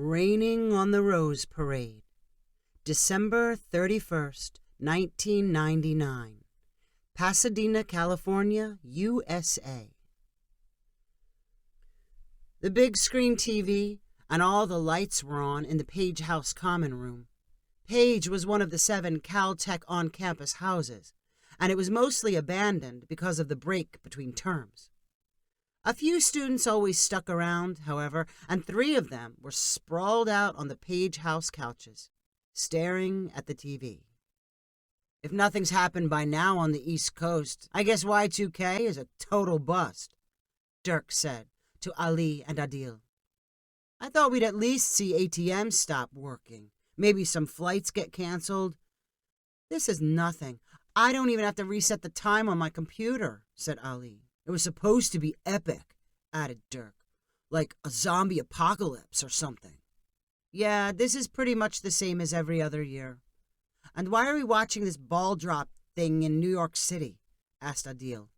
Raining on the Rose Parade, December 31st, 1999, Pasadena, California, USA. The big screen TV and all the lights were on in the Page House common room. Page was one of the 7 Caltech on-campus houses, and it was mostly abandoned because of the break between terms. A few students always stuck around, however, and 3 of them were sprawled out on the Page House couches, staring at the TV. If nothing's happened by now on the East Coast, I guess Y2K is a total bust, Dirk said to Ali and Adil. I thought we'd at least see ATMs stop working. Maybe some flights get canceled. This is nothing. I don't even have to reset the time on my computer, said Ali. It was supposed to be epic, added Dirk, like a zombie apocalypse or something. Yeah, this is pretty much the same as every other year. And why are we watching this ball drop thing in New York City? Asked Adil.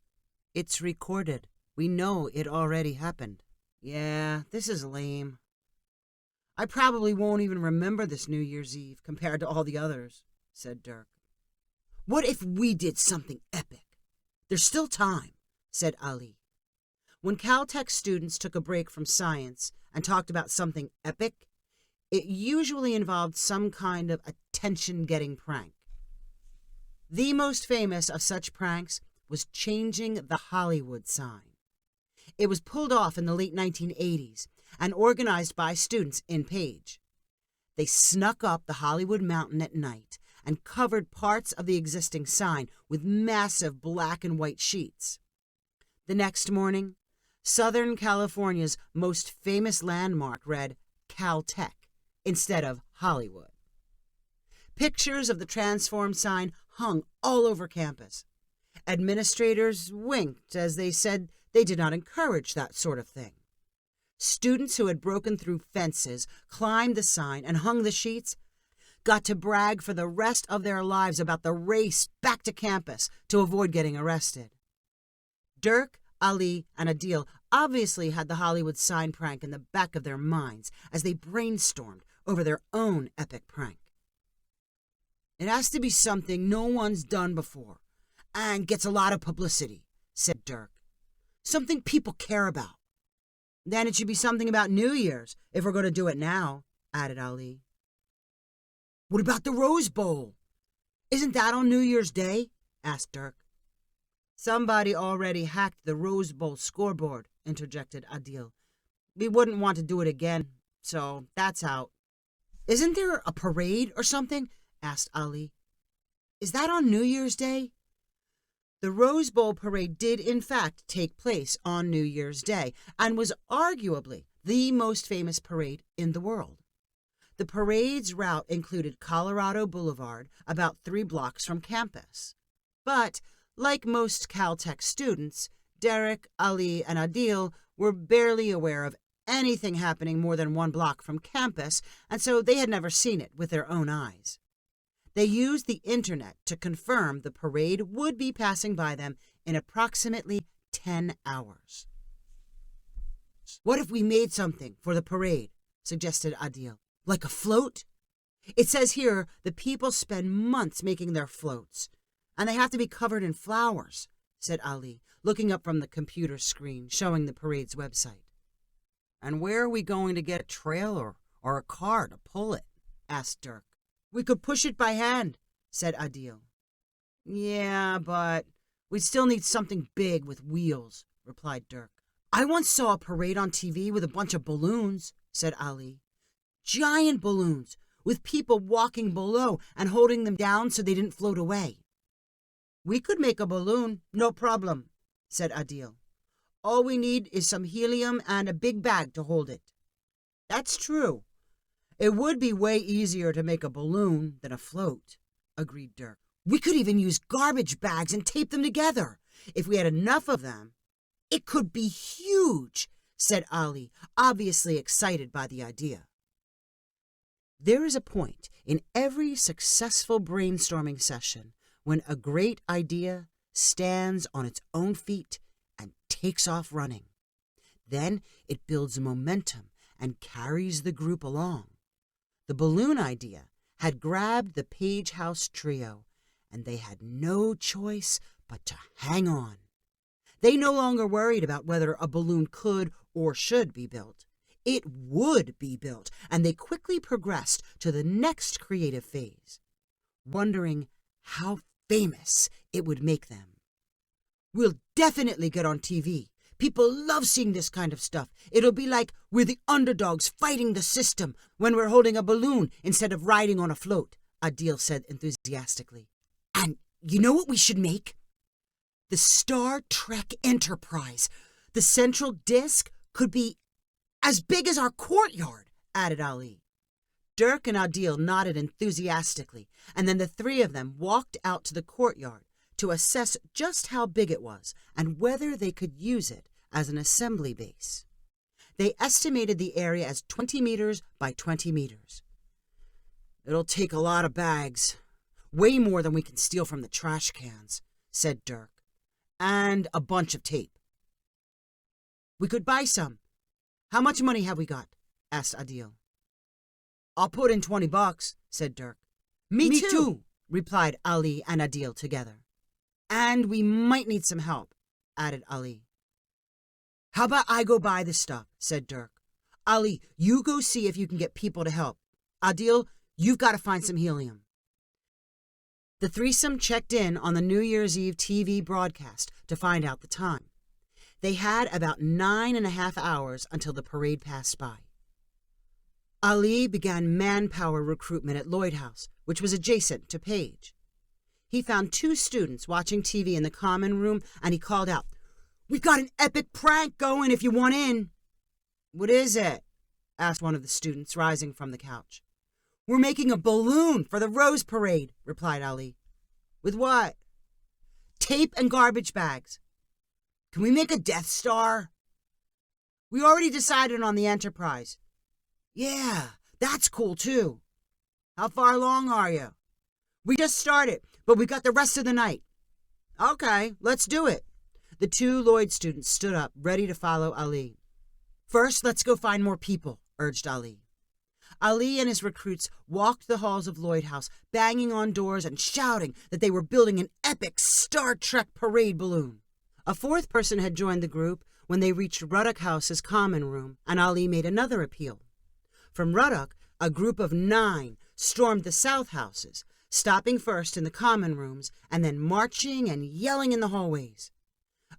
It's recorded. We know it already happened. Yeah, this is lame. I probably won't even remember this New Year's Eve compared to all the others, said Dirk. What if we did something epic? There's still time, said Ali. When Caltech students took a break from science and talked about something epic, it usually involved some kind of attention-getting prank. The most famous of such pranks was changing the Hollywood sign. It was pulled off in the late 1980s and organized by students in Page. They snuck up the Hollywood mountain at night and covered parts of the existing sign with massive black and white sheets. The next morning, Southern California's most famous landmark read Caltech instead of Hollywood. Pictures of the transformed sign hung all over campus. Administrators winked as they said they did not encourage that sort of thing. Students who had broken through fences, climbed the sign, and hung the sheets got to brag for the rest of their lives about the race back to campus to avoid getting arrested. Dirk, Ali, and Adil obviously had the Hollywood sign prank in the back of their minds as they brainstormed over their own epic prank. It has to be something no one's done before and gets a lot of publicity, said Dirk. Something people care about. Then it should be something about New Year's, if we're going to do it now, added Ali. What about the Rose Bowl? Isn't that on New Year's Day? Asked Dirk. Somebody already hacked the Rose Bowl scoreboard, interjected Adil. We wouldn't want to do it again, so that's out. Isn't there a parade or something? Asked Ali. Is that on New Year's Day? The Rose Bowl parade did in fact take place on New Year's Day and was arguably the most famous parade in the world. The parade's route included Colorado Boulevard, about 3 blocks from campus. But, like most Caltech students, Derek, Ali, and Adil were barely aware of anything happening more than 1 block from campus, and so they had never seen it with their own eyes. They used the internet to confirm the parade would be passing by them in approximately 10 hours. What if we made something for the parade? Suggested Adil. Like a float? It says here the people spend months making their floats, and they have to be covered in flowers, said Ali, looking up from the computer screen showing the parade's website. And where are we going to get a trailer or a car to pull it? Asked Dirk. We could push it by hand, said Adil. Yeah, but we'd still need something big with wheels, replied Dirk. I once saw a parade on TV with a bunch of balloons, said Ali. Giant balloons, with people walking below and holding them down so they didn't float away. We could make a balloon, no problem, said Adil. All we need is some helium and a big bag to hold it. That's true. It would be way easier to make a balloon than a float, agreed Dirk. We could even use garbage bags and tape them together. If we had enough of them, it could be huge, said Ali, obviously excited by the idea. There is a point in every successful brainstorming session when a great idea stands on its own feet and takes off running. Then it builds momentum and carries the group along. The balloon idea had grabbed the Page House trio, and they had no choice but to hang on. They no longer worried about whether a balloon could or should be built. It would be built, and they quickly progressed to the next creative phase, wondering how famous it would make them. "We'll definitely get on TV. People love seeing this kind of stuff. It'll be like we're the underdogs fighting the system when we're holding a balloon instead of riding on a float," Adil said enthusiastically. "And you know what we should make? The Star Trek Enterprise. The central disc could be as big as our courtyard," added Ali. Dirk and Adil nodded enthusiastically, and then the three of them walked out to the courtyard to assess just how big it was and whether they could use it as an assembly base. They estimated the area as 20 meters by 20 meters. "It'll take a lot of bags, way more than we can steal from the trash cans," said Dirk, "and a bunch of tape." "We could buy some. How much money have we got?" asked Adil. "I'll put in $20, said Dirk. Me too, replied Ali and Adil together. "And we might need some help," added Ali. "How about I go buy the stuff?" said Dirk. "Ali, you go see if you can get people to help. Adil, you've got to find some helium." The threesome checked in on the New Year's Eve TV broadcast to find out the time. They had about 9.5 hours until the parade passed by. Ali began manpower recruitment at Lloyd House, which was adjacent to Page. He found 2 students watching TV in the common room, and he called out, "We've got an epic prank going if you want in." "What is it?" asked one of the students, rising from the couch. "We're making a balloon for the Rose Parade," replied Ali. "With what?" "Tape and garbage bags." "Can we make a Death Star?" "We already decided on the Enterprise." "Yeah, that's cool too." "How far along are you?" "We just started, but we got the rest of the night." "Okay, let's do it." The 2 Lloyd students stood up, ready to follow Ali. "First, let's go find more people," urged Ali. Ali and his recruits walked the halls of Lloyd House, banging on doors and shouting that they were building an epic Star Trek parade balloon. A 4th person had joined the group when they reached Ruddock House's common room, and Ali made another appeal. From Ruddock, a group of 9 stormed the south houses, stopping first in the common rooms and then marching and yelling in the hallways.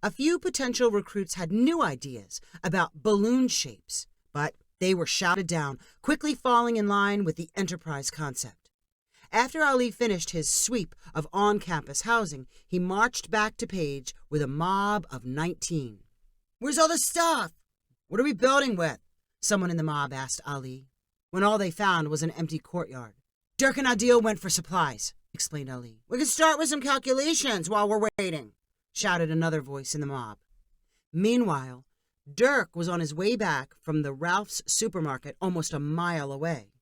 A few potential recruits had new ideas about balloon shapes, but they were shouted down, quickly falling in line with the Enterprise concept. After Ali finished his sweep of on-campus housing, he marched back to Page with a mob of 19. "Where's all the stuff? What are we building with?" someone in the mob asked Ali, when all they found was an empty courtyard. "Dirk and Adil went for supplies," explained Ali. "We can start with some calculations while we're waiting," shouted another voice in the mob. Meanwhile, Dirk was on his way back from the Ralph's supermarket almost a mile away.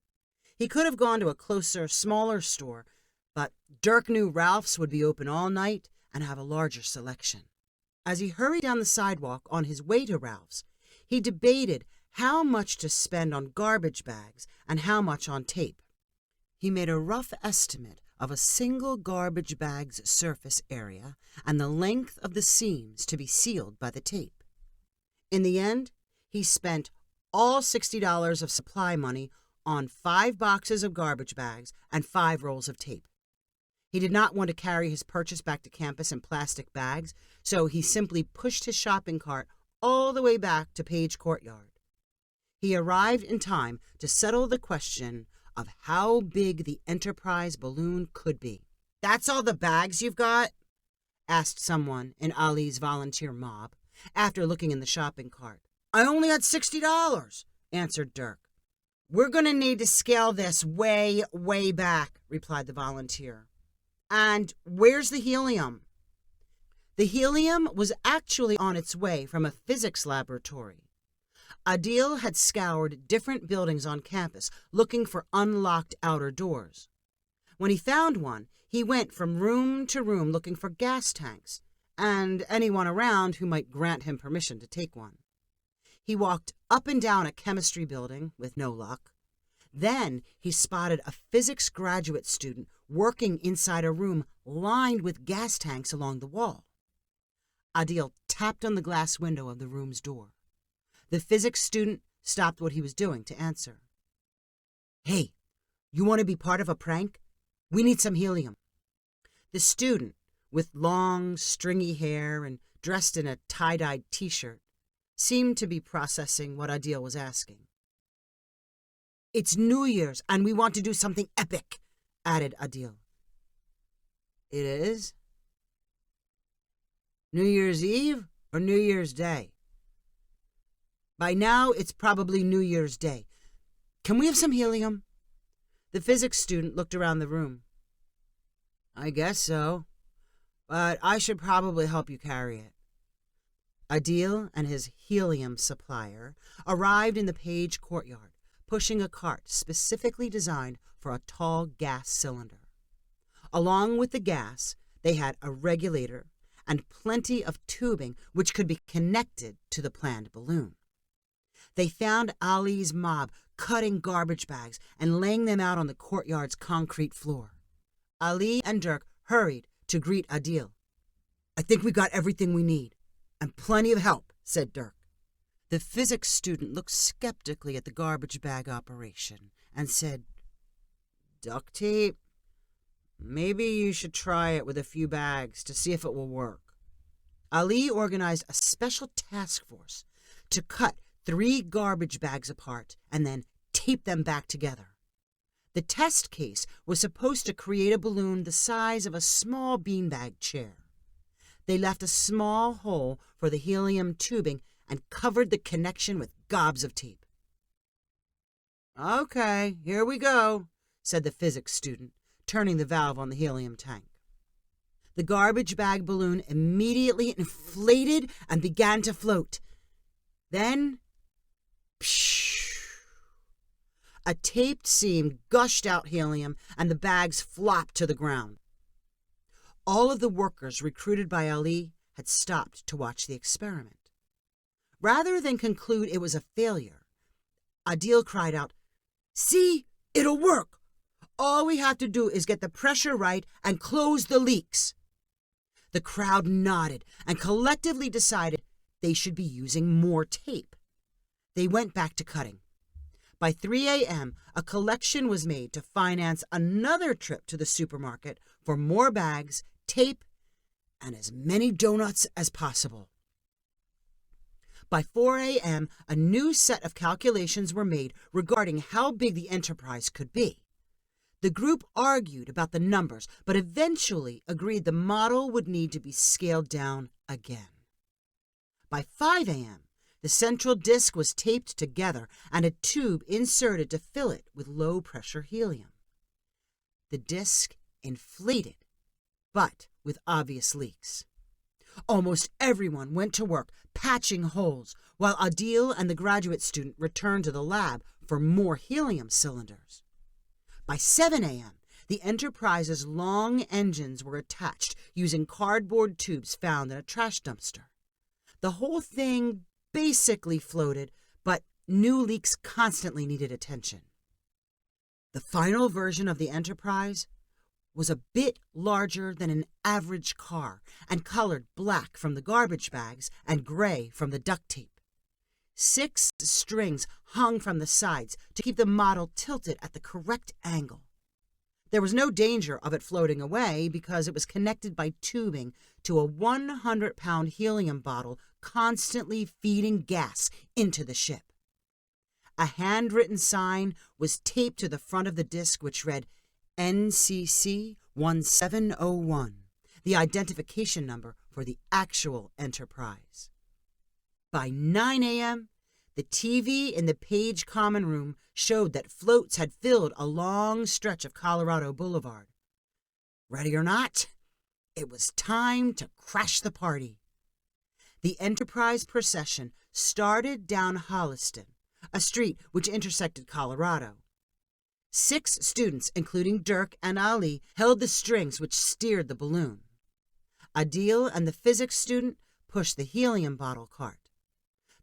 He could have gone to a closer, smaller store, but Dirk knew Ralph's would be open all night and have a larger selection. As he hurried down the sidewalk on his way to Ralph's, he debated how much to spend on garbage bags and how much on tape. He made a rough estimate of a single garbage bag's surface area and the length of the seams to be sealed by the tape. In the end, he spent all $60 of supply money on 5 boxes of garbage bags and 5 rolls of tape. He did not want to carry his purchase back to campus in plastic bags, so he simply pushed his shopping cart all the way back to Page Courtyard. He arrived in time to settle the question of how big the Enterprise balloon could be. "That's all the bags you've got?" asked someone in Ali's volunteer mob, after looking in the shopping cart. "I only had $60, answered Dirk. "We're going to need to scale this way, way back," replied the volunteer. "And where's the helium?" The helium was actually on its way from a physics laboratory. Adil had scoured different buildings on campus, looking for unlocked outer doors. When he found one, he went from room to room looking for gas tanks and anyone around who might grant him permission to take one. He walked up and down a chemistry building with no luck. Then he spotted a physics graduate student working inside a room lined with gas tanks along the wall. Adil tapped on the glass window of the room's door. The physics student stopped what he was doing to answer. "Hey, you want to be part of a prank? We need some helium." The student, with long, stringy hair and dressed in a tie-dyed t-shirt, seemed to be processing what Adil was asking. "It's New Year's, and we want to do something epic," added Adil. "It is? New Year's Eve or New Year's Day?" "By now, it's probably New Year's Day. Can we have some helium?" The physics student looked around the room. "I guess so, but I should probably help you carry it." Adil and his helium supplier arrived in the Page courtyard, pushing a cart specifically designed for a tall gas cylinder. Along with the gas, they had a regulator and plenty of tubing which could be connected to the planned balloon. They found Ali's mob cutting garbage bags and laying them out on the courtyard's concrete floor. Ali and Dirk hurried to greet Adil. "I think we got everything we need, and plenty of help," said Dirk. The physics student looked skeptically at the garbage bag operation and said, "Duct tape? Maybe you should try it with a few bags to see if it will work." Ali organized a special task force to cut 3 garbage bags apart and then tape them back together. The test case was supposed to create a balloon the size of a small beanbag chair. They left a small hole for the helium tubing and covered the connection with gobs of tape. "Okay, here we go," said the physics student, turning the valve on the helium tank. The garbage bag balloon immediately inflated and began to float. Then, a taped seam gushed out helium and the bags flopped to the ground. All of the workers recruited by Ali had stopped to watch the experiment. Rather than conclude it was a failure, Adil cried out, "See, it'll work. All we have to do is get the pressure right and close the leaks." The crowd nodded and collectively decided they should be using more tape. They went back to cutting. By 3 a.m., a collection was made to finance another trip to the supermarket for more bags, tape, and as many donuts as possible. By 4 a.m., a new set of calculations were made regarding how big the enterprise could be. The group argued about the numbers, but eventually agreed the model would need to be scaled down again. By 5 a.m., the central disc was taped together and a tube inserted to fill it with low-pressure helium. The disc inflated, but with obvious leaks. Almost everyone went to work patching holes, while Adil and the graduate student returned to the lab for more helium cylinders. By 7 a.m., the Enterprise's long engines were attached using cardboard tubes found in a trash dumpster. The whole thing basically floated, but new leaks constantly needed attention. The final version of the Enterprise was a bit larger than an average car and colored black from the garbage bags and gray from the duct tape. 6 strings hung from the sides to keep the model tilted at the correct angle. There was no danger of it floating away because it was connected by tubing to a 100-pound helium bottle constantly feeding gas into the ship. A handwritten sign was taped to the front of the disc which read NCC 1701, the identification number for the actual Enterprise. By 9 a.m., the TV in the Page Common Room showed that floats had filled a long stretch of Colorado Boulevard. Ready or not, it was time to crash the party. The Enterprise procession started down Holliston, a street which intersected Colorado. 6 students, including Dirk and Ali, held the strings which steered the balloon. Adil and the physics student pushed the helium bottle cart.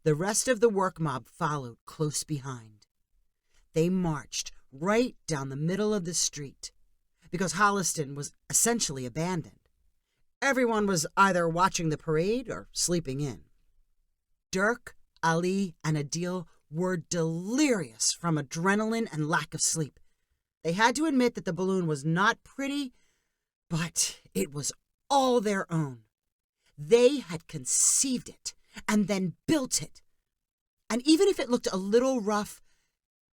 The rest of the work mob followed close behind. They marched right down the middle of the street because Holliston was essentially abandoned. Everyone was either watching the parade or sleeping in. Dirk, Ali, and Adil were delirious from adrenaline and lack of sleep. They had to admit that the balloon was not pretty, but it was all their own. They had conceived it and then built it. And even if it looked a little rough,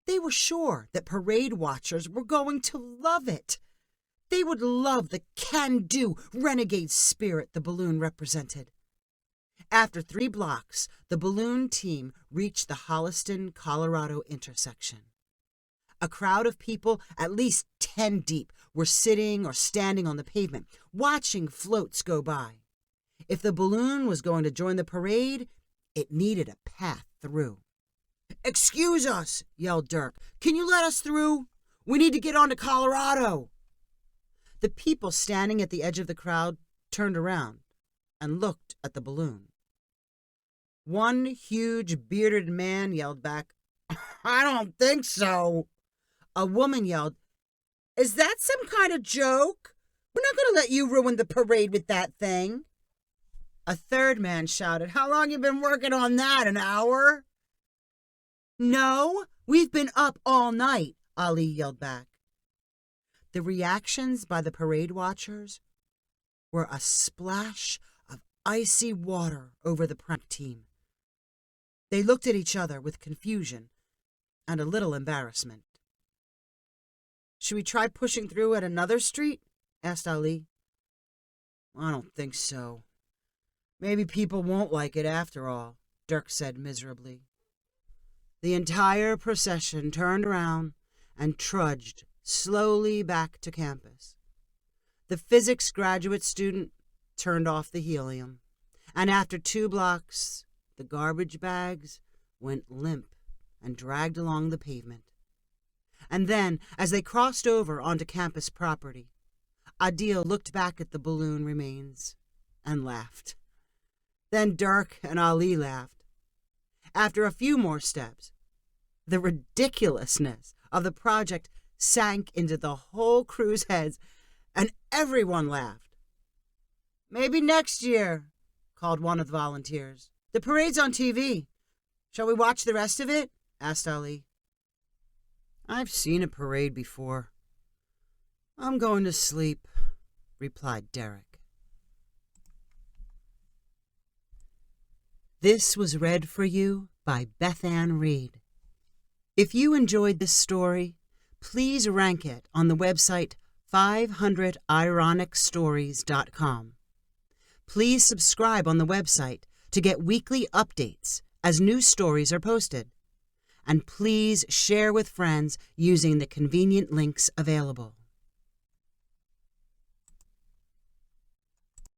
they were sure that parade watchers were going to love it. They would love the can-do, renegade spirit the balloon represented. After 3 blocks, the balloon team reached the Holliston, Colorado intersection. A crowd of people, at least 10 deep, were sitting or standing on the pavement, watching floats go by. If the balloon was going to join the parade, it needed a path through. "Excuse us," yelled Dirk. "Can you let us through? We need to get on to Colorado." The people standing at the edge of the crowd turned around and looked at the balloon. One huge bearded man yelled back, "I don't think so." A woman yelled, "Is that some kind of joke? We're not going to let you ruin the parade with that thing." A third man shouted, "How long you been working on that, an hour?" "No, we've been up all night," Ali yelled back. The reactions by the parade watchers were a splash of icy water over the prank team. They looked at each other with confusion and a little embarrassment. "Should we try pushing through at another street?" asked Ali. "I don't think so. Maybe people won't like it after all," Dirk said miserably. The entire procession turned around and trudged slowly back to campus. The physics graduate student turned off the helium, and after 2 blocks, the garbage bags went limp and dragged along the pavement. And then, as they crossed over onto campus property, Adil looked back at the balloon remains and laughed. Then Dirk and Ali laughed. After a few more steps, the ridiculousness of the project sank into the whole crew's heads, and everyone laughed. "Maybe next year," called one of the volunteers. "The parade's on TV. Shall we watch the rest of it?" asked Ali. "I've seen a parade before. I'm going to sleep," replied Derek. This was read for you by Beth Ann Reed. If you enjoyed this story, please rank it on the website 500ironicstories.com. Please subscribe on the website to get weekly updates as new stories are posted. And please share with friends using the convenient links available.